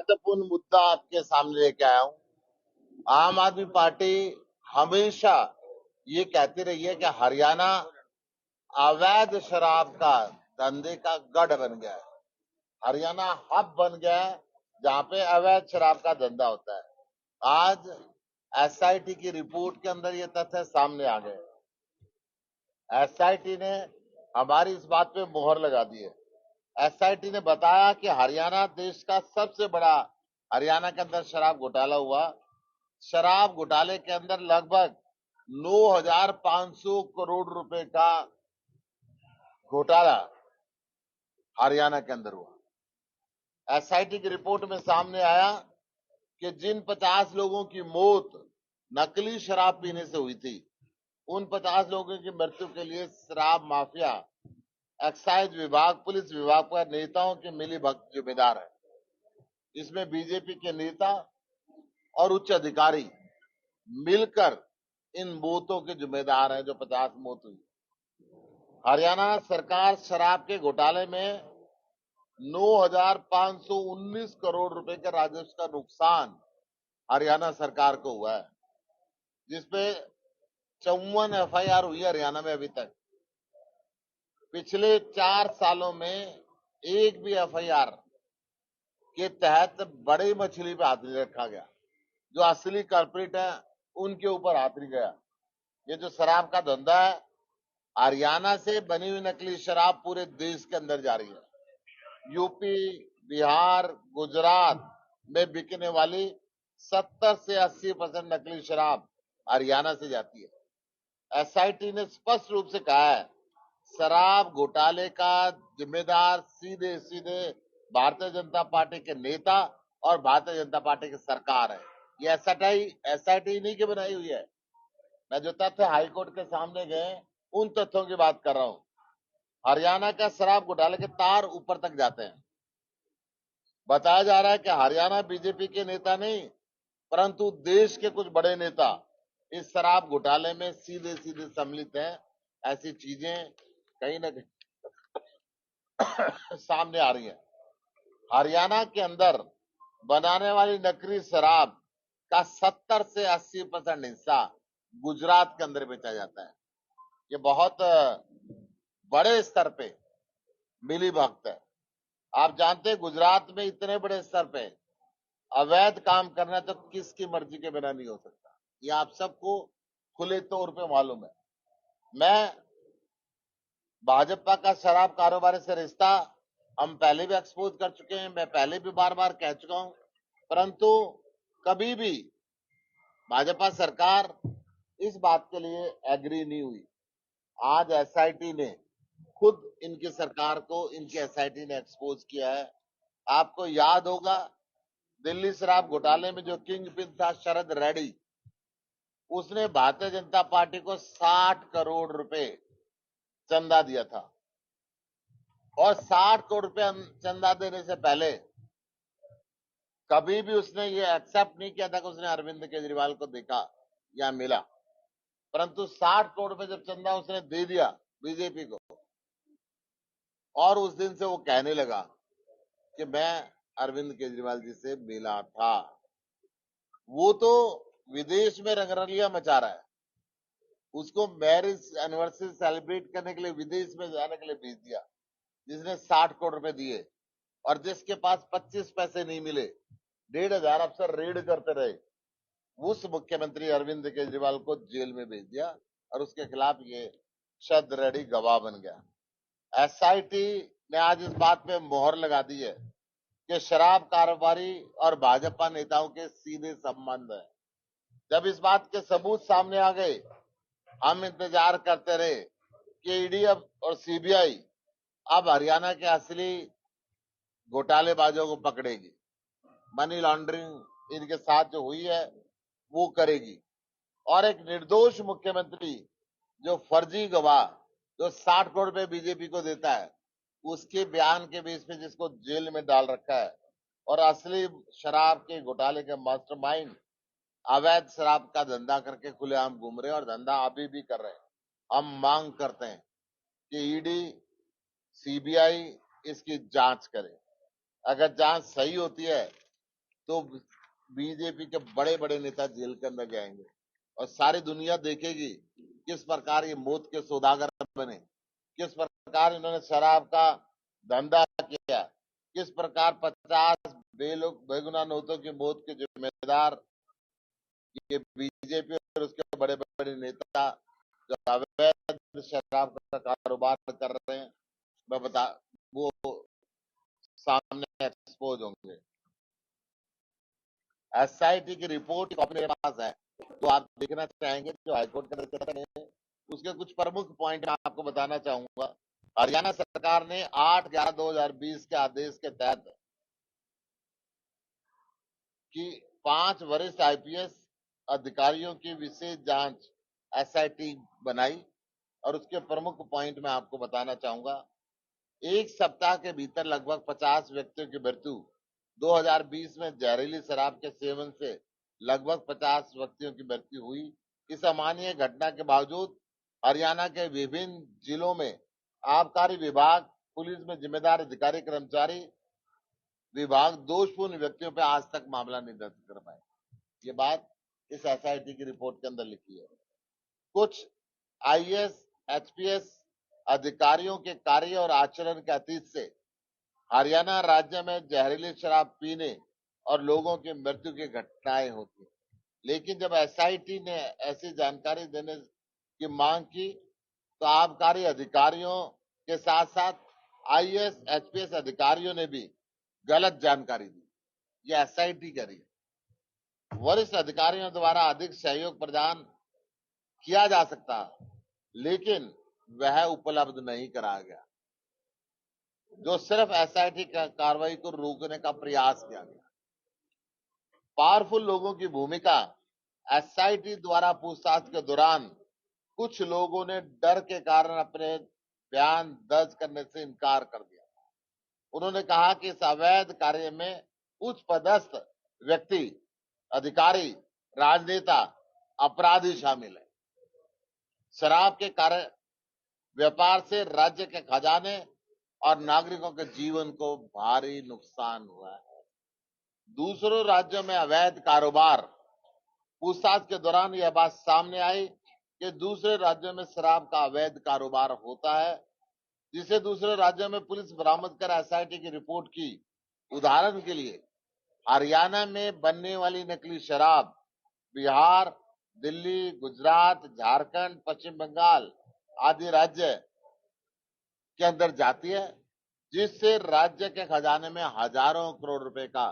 महत्वपूर्ण मुद्दा आपके सामने लेके आया हूं। आम आदमी पार्टी हमेशा ये कहती रही है कि हरियाणा अवैध शराब का धंधे का गढ़ बन गया है। हरियाणा हब बन गया है जहां पे अवैध शराब का धंधा होता है। आज एसआईटी की रिपोर्ट के अंदर ये तथ्य सामने आ गए। एसआईटी ने हमारी इस बात पे मोहर लगा दी है। एसआईटी ने बताया कि हरियाणा देश का सबसे बड़ा, हरियाणा के अंदर शराब घोटाला हुआ। शराब घोटाले के अंदर लगभग 9,500 करोड़ रुपए का घोटाला हरियाणा के अंदर हुआ। एसआईटी की रिपोर्ट में सामने आया कि जिन 50 लोगों की मौत नकली शराब पीने से हुई थी, उन 50 लोगों की मृत्यु के लिए शराब माफिया, एक्साइज विभाग, पुलिस विभाग पर नेताओं की मिलीभगत जिम्मेदार है। इसमें बीजेपी के नेता और उच्च अधिकारी मिलकर इन मौतों के जिम्मेदार हैं, जो 50 मौत हुई। हरियाणा सरकार शराब के घोटाले में 9,519 करोड़ रुपए के राजस्व का नुकसान हरियाणा सरकार को हुआ है, जिसपे 54 एफआईआर हुई हरियाणा में अभी तक। पिछले 4 सालों में एक भी एफआईआर के तहत बड़ी मछली पे हाथ नहीं रखा गया। जो असली कल्प्रिट है उनके ऊपर हाथ नहीं गया। ये जो शराब का धंधा है, हरियाणा से बनी हुई नकली शराब पूरे देश के अंदर जा रही है। यूपी, बिहार, गुजरात में बिकने वाली 70 से 80% नकली शराब हरियाणा से जाती है। एसआईटी ने स्पष्ट रूप से कहा है, शराब घोटाले का जिम्मेदार सीधे सीधे भारतीय जनता पार्टी के नेता और भारतीय जनता पार्टी की सरकार है। ये एसआईटी नहीं की बनाई हुई है। मैं जो तथ्य हाईकोर्ट के सामने गए उन तथ्यों की बात कर रहा हूं। हरियाणा का शराब घोटाले के तार ऊपर तक जाते हैं। बताया जा रहा है कि हरियाणा बीजेपी के नेता नहीं, परंतु देश के कुछ बड़े नेता इस शराब घोटाले में सीधे सीधे सम्मिलित हैं। ऐसी चीजें कहीं न कहीं सामने आ रही है। हरियाणा के अंदर बनाने वाली नकली शराब का 70 से 80% हिस्सा गुजरात के अंदर बेचा जाता है। ये बहुत बड़े स्तर पे मिली भगत है। आप जानते हैं गुजरात में इतने बड़े स्तर पे अवैध काम करना तो किसकी मर्जी के बिना नहीं हो सकता। ये आप सबको खुले तौर पे मालूम है। मैं भाजपा का शराब कारोबार से रिश्ता हम पहले भी एक्सपोज कर चुके हैं, मैं पहले भी बार बार कह चुका हूं, परंतु कभी भी भाजपा सरकार इस बात के लिए एग्री नहीं हुई। आज एसआईटी ने खुद इनकी सरकार को, इनकी एसआईटी ने एक्सपोज किया है। आपको याद होगा दिल्ली शराब घोटाले में जो किंग पिन था शरद रेड्डी, उसने भारतीय जनता पार्टी को 60 करोड़ रुपए चंदा दिया था। और 60 करोड़ रुपए चंदा देने से पहले कभी भी उसने ये एक्सेप्ट नहीं किया था कि उसने अरविंद केजरीवाल को देखा या मिला। परंतु 60 करोड़ रुपए जब चंदा उसने दे दिया बीजेपी को, और उस दिन से वो कहने लगा कि मैं अरविंद केजरीवाल जी से मिला था। वो तो विदेश में रंगरलिया मचा रहा है। उसको मैरिज एनिवर्सरी सेलिब्रेट करने के लिए विदेश में जाने के लिए भेज दिया, जिसने 60 करोड़ रुपए दिए और जिसके पास 25 पैसे नहीं मिले। 1,500 अफसर रेड करते रहे। उस मुख्यमंत्री अरविंद केजरीवाल को जेल में भेज दिया और उसके खिलाफ ये शरद रेड्डी गवाह बन गया। एसआईटी ने आज इस बात पे मोहर लगा दी है कि शराब कारोबारी और भाजपा नेताओं के सीधे संबंध है। जब इस बात के सबूत सामने आ गए, हम इंतजार करते रहे कि ईडी और सीबीआई अब हरियाणा के असली घोटालेबाजों को पकड़ेगी। मनी लॉन्ड्रिंग इनके साथ जो हुई है वो करेगी। और एक निर्दोष मुख्यमंत्री जो फर्जी गवाह, जो 60 करोड़ रुपए बीजेपी को देता है, उसके बयान के बेस पे जिसको जेल में डाल रखा है, और असली शराब के घोटाले के मास्टरमाइंड अवैध शराब का धंधा करके खुलेआम घूम रहे हैं और धंधा अभी भी कर रहे हैं। हम मांग करते हैं कि ईडी, सीबीआई इसकी जांच करे। अगर जांच सही होती है तो बीजेपी के बड़े बड़े नेता जेल के अंदर जाएंगे और सारी दुनिया देखेगी किस प्रकार ये मौत के सौदागर बने, किस प्रकार इन्होंने शराब का धंधा किया, किस प्रकार 50 बेगुनाह नौतों की मौत के जिम्मेदार ये बीजेपी और उसके बड़े बड़े नेता जो अवैध शराब का कारोबार कर रहे हैं, मैं बता वो सामने एक्सपोज होंगे। एसआईटी की रिपोर्ट कॉपी मेरे पास है, तो आप देखना चाहेंगे जो हाईकोर्ट के निर्देशन है उसके कुछ प्रमुख पॉइंट मैं आपको बताना चाहूंगा। हरियाणा सरकार ने 8/11/2020 के आदेश के तहत कि 5 वरिष्ठ आईपीएस अधिकारियों की विशेष जांच एसआईटी बनाई और उसके प्रमुख पॉइंट मैं आपको बताना चाहूंगा। एक सप्ताह के भीतर लगभग 50 व्यक्तियों की मृत्यु। 2020 में जहरीली शराब के सेवन से लगभग 50 व्यक्तियों की मृत्यु हुई। इस अमानवीय घटना के बावजूद हरियाणा के विभिन्न जिलों में आबकारी विभाग, पुलिस में जिम्मेदार अधिकारी कर्मचारी विभाग दोषपूर्ण व्यक्तियों पर आज तक मामला नहीं दर्ज कर पाए। ये बात इस एसआईटी की रिपोर्ट के अंदर लिखी है। कुछ आईएएस, एचपीएस अधिकारियों के कार्य और आचरण के अतीत से हरियाणा राज्य में जहरीली शराब पीने और लोगों की मृत्यु की घटनाएं होती हैं। लेकिन जब एसआईटी ने ऐसी जानकारी देने की मांग की तो आबकारी अधिकारियों के साथ साथ आईएएस, एचपीएस अधिकारियों ने भी गलत जानकारी दी। यह एसआईटी करी। वरिष्ठ अधिकारियों द्वारा अधिक सहयोग प्रदान किया जा सकता, लेकिन वह उपलब्ध नहीं कराया गया, जो सिर्फ एसआईटी कार्रवाई को रोकने का प्रयास किया गया। पावरफुल लोगों की भूमिका। एसआईटी द्वारा पूछताछ के दौरान कुछ लोगों ने डर के कारण अपने बयान दर्ज करने से इनकार कर दिया। उन्होंने कहा कि इस अवैध कार्य में उच्च पदस्थ व्यक्ति, अधिकारी, राजनेता, अपराधी शामिल है। शराब के कारण व्यापार से राज्य के खजाने और नागरिकों के जीवन को भारी नुकसान हुआ है। दूसरों राज्यों में अवैध कारोबार। पूछताछ के दौरान यह बात सामने आई कि दूसरे राज्यों में शराब का अवैध कारोबार होता है, जिसे दूसरे राज्यों में पुलिस बरामद कर एसआईटी की रिपोर्ट की। उदाहरण के लिए हरियाणा में बनने वाली नकली शराब बिहार, दिल्ली, गुजरात, झारखंड, पश्चिम बंगाल आदि राज्य के अंदर जाती है, जिससे राज्य के खजाने में हजारों करोड़ रुपए का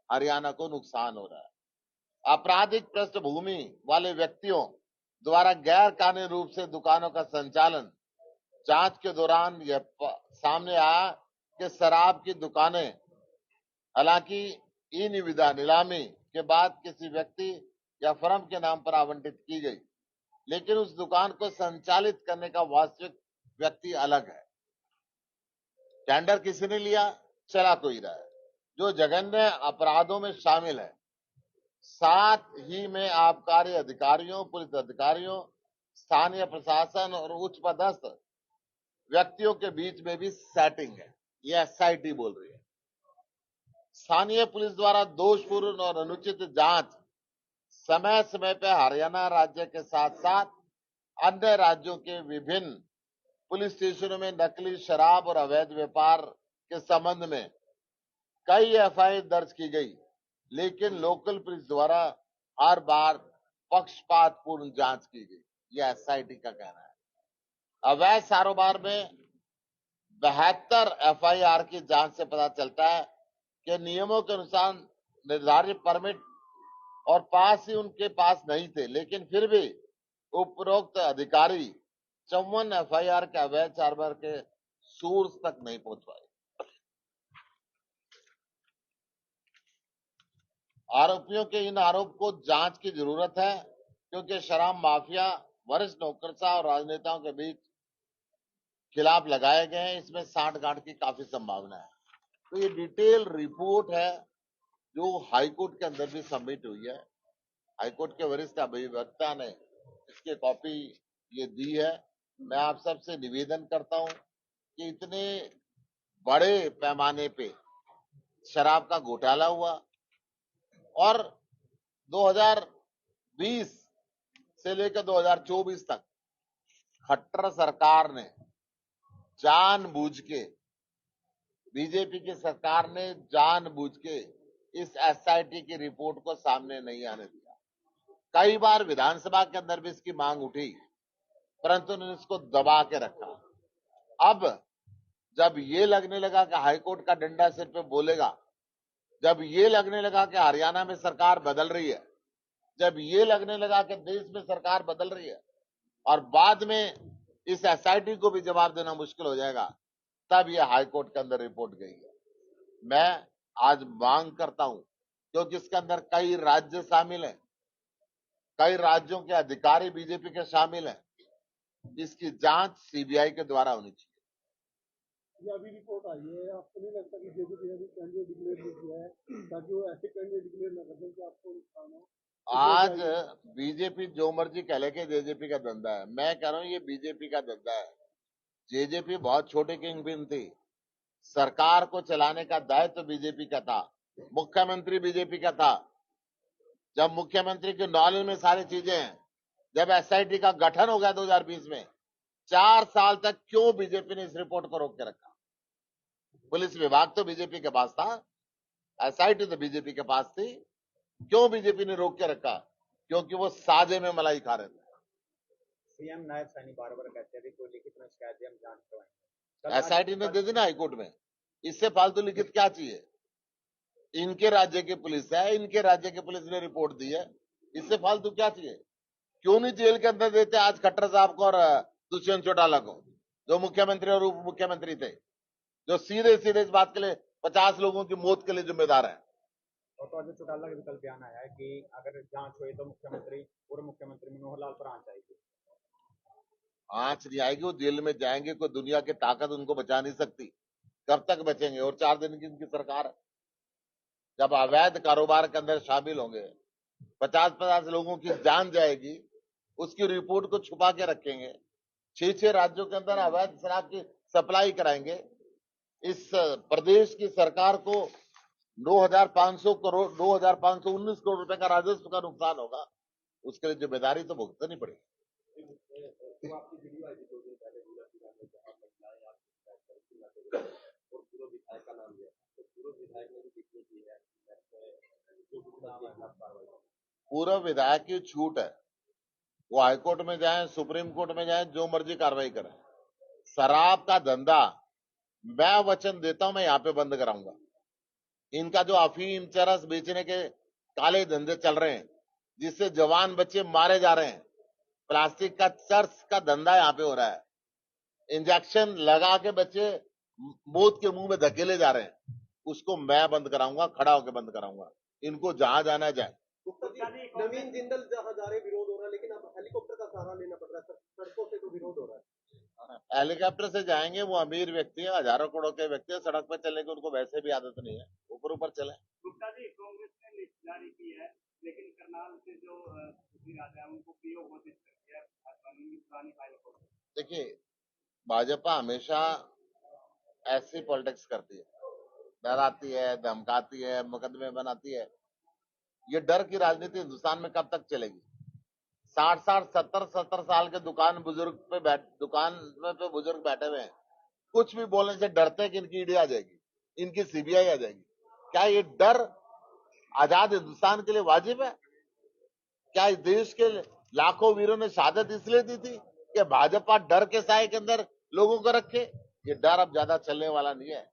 हरियाणा को नुकसान हो रहा है। आपराधिक पृष्ठभूमि वाले व्यक्तियों द्वारा गैर कानूनी रूप से दुकानों का संचालन। जांच के दौरान यह सामने आया कि शराब की दुकानें हालांकि ई निविदा नीलामी के बाद किसी व्यक्ति या फर्म के नाम पर आवंटित की गई, लेकिन उस दुकान को संचालित करने का वास्तविक व्यक्ति अलग है। टेंडर किसी ने लिया, चला कोई रहा है, जो जघन्य अपराधों में शामिल है। साथ ही में आबकारी अधिकारियों, पुलिस अधिकारियों, स्थानीय प्रशासन और उच्च पदस्थ व्यक्तियों के बीच में भी सेटिंग है। यह एसआईटी बोल रही है। स्थानीय पुलिस द्वारा दोषपूर्ण और अनुचित जांच समय समय पर हरियाणा राज्य के साथ साथ अन्य राज्यों के विभिन्न पुलिस स्टेशनों में नकली शराब और अवैध व्यापार के संबंध में कई एफआईआर दर्ज की गई, लेकिन लोकल पुलिस द्वारा हर बार पक्षपातपूर्ण जांच की गई। यह एसआईटी का कहना है। अवैध कारोबार में 72 एफआईआर की जांच से पता चलता है कि नियमों के अनुसार निर्धारित परमिट और पास ही उनके पास नहीं थे, लेकिन फिर भी उपरोक्त अधिकारी 54 एफआईआर के अवैध कारोबार के सोर्स तक नहीं पहुंच पाए। आरोपियों के इन आरोप को जांच की जरूरत है, क्योंकि शराब माफिया वरिष्ठ नौकरशाह और राजनेताओं के बीच खिलाफ लगाए गए हैं। इसमें साठगांठ की काफी संभावना है। तो ये डिटेल रिपोर्ट है जो हाईकोर्ट के अंदर भी सबमिट हुई है। हाईकोर्ट के वरिष्ठ अभिवक्ता ने इसकी कॉपी ये दी है। मैं आप सबसे निवेदन करता हूं कि इतने बड़े पैमाने पे शराब का घोटाला हुआ, और 2020 से लेकर 2024 तक खट्टर सरकार ने जानबूझ के, बीजेपी की सरकार ने जानबूझ के इस एसआईटी की रिपोर्ट को सामने नहीं आने दिया। कई बार विधानसभा के अंदर भी इसकी मांग उठी, परंतु उन्होंने इसको दबा के रखा। अब जब ये लगने लगा कि हाईकोर्ट का डंडा सिर पे बोलेगा, जब ये लगने लगा कि हरियाणा में सरकार बदल रही है, जब ये लगने लगा कि देश में सरकार बदल रही है और बाद में इस एसआईटी को भी जवाब देना मुश्किल हो जाएगा, तब ये हाईकोर्ट के अंदर रिपोर्ट गई है। मैं आज मांग करता हूं, क्योंकि इसके अंदर कई राज्य शामिल हैं, कई राज्यों के अधिकारी बीजेपी के शामिल हैं, इसकी जांच सीबीआई के द्वारा होनी चाहिए। ये अभी रिपोर्ट आई है, आपको नहीं लगता कि जेजेपी ने भी कैंडिडेट डिक्लेयर नहीं किया है ताकि वो ऐसे कैंडिडेट डिक्लेयर न कर दें कि आपको नुकसान हो? आज बीजेपी जो मर्जी कह ले के जेजेपी का धंधा है, मैं कह रहा हूं ये बीजेपी का धंधा है। जेजेपी बहुत छोटे किंग पिन थी, सरकार को चलाने का दायित्व बीजेपी का था, मुख्यमंत्री बीजेपी का था। जब मुख्यमंत्री के नॉलेज में सारी चीजें हैं, जब एसआईटी का गठन हो गया 2020 में, 4 साल तक क्यों बीजेपी ने इस रिपोर्ट को रोक के रखा? पुलिस विभाग तो बीजेपी के पास था, एसआईटी तो बीजेपी के पास थी, क्यों बीजेपी ने रोक के रखा? क्योंकि वो साजे में मलाई खा रहे थे। सीएम नायब सैनी बार-बार कहते हैं कोई लिखित में शिकायत हम जांच करवाएंगे। एसआईटी ने दे दी ना हाईकोर्ट में, इससे फालतू लिखित क्या चाहिए? इनके राज्य की पुलिस है, इनके राज्य की पुलिस ने रिपोर्ट दी है, इससे फालतू क्या चाहिए? क्यों नहीं जेल के अंदर देते आज खट्टर साहब को और दुष्यंत चौटाला को, जो मुख्यमंत्री और उप मुख्यमंत्री थे, जो सीधे सीधे इस बात के लिए 50 लोगों की मौत के लिए जिम्मेदार है। और तो अजय चौटाला के विकल्प बयान आया है कि अगर जांच हुई तो मुख्यमंत्री, पूर्व मुख्यमंत्री मनोहर लाल पर आंच आएगी। आंच नहीं आएगी, वो जेल में जाएंगे, कोई दुनिया की ताकत उनको बचा नहीं सकती। कब तक बचेंगे? और 4 दिन की इनकी सरकार है। जब अवैध कारोबार के अंदर शामिल होंगे, 50-50 लोगों की जान जाएगी, उसकी रिपोर्ट को छुपा के रखेंगे, 6 राज्यों के अंदर अवैध शराब की सप्लाई कराएंगे। इस प्रदेश की सरकार को 9,519 करोड़ रुपए का राजस्व का नुकसान होगा, उसके लिए जिम्मेदारी तो भुगतनी पड़ेगी। पूर्व विधायक की छूट है, वो हाईकोर्ट में जाए, सुप्रीम कोर्ट में जाए, जो मर्जी कार्रवाई करें। शराब का धंधा मैं वचन देता हूं, मैं यहां पे बंद कराऊंगा। इनका जो अफीम चरस बेचने के काले धंधे चल रहे हैं, जिससे जवान बच्चे मारे जा रहे हैं, प्लास्टिक का चरस का धंधा यहां पे हो रहा है, इंजेक्शन लगा के बच्चे मौत के मुंह में धकेले जा रहे हैं, उसको मैं बंद कराऊंगा, खड़ा होकर बंद कराऊंगा। इनको जहां जाना जाए। नवीन जिंदल जहां जा रहे विरोध हो रहा है, लेकिन अब हेलीकॉप्टर का सहारा लेना पड़ रहा है, सड़कों से तो विरोध हो रहा है। हेलीकॉप्टर से जाएंगे, वो अमीर व्यक्ति है, हजारों करोड़ के व्यक्ति है, सड़क पर चलने की उनको वैसे भी आदत नहीं है, ऊपर ऊपर चले। गुप्ता जी, कांग्रेस ने लिस्ट जारी की है, लेकिन करनाल से जो राजा है उनको पीओ घोषित कर दिया पुरानी फाइल को। देखिए, भाजपा हमेशा ऐसी पॉलिटिक्स करती है, डराती है, धमकाती है, मुकदमे बनाती है। ये डर की राजनीति हिंदुस्तान में कब तक चलेगी? 60-60, 70-70 साल के दुकान पे बुजुर्ग बैठे हुए हैं, कुछ भी बोलने से डरते हैं कि इनकी ईडी आ जाएगी, इनकी सीबीआई आ जाएगी। क्या ये डर आजाद हिंदुस्तान के लिए वाजिब है? क्या इस देश के लाखों वीरों ने शहादत इसलिए दी थी कि भाजपा डर के साए के अंदर लोगों को रखे? ये डर अब ज्यादा चलने वाला नहीं है।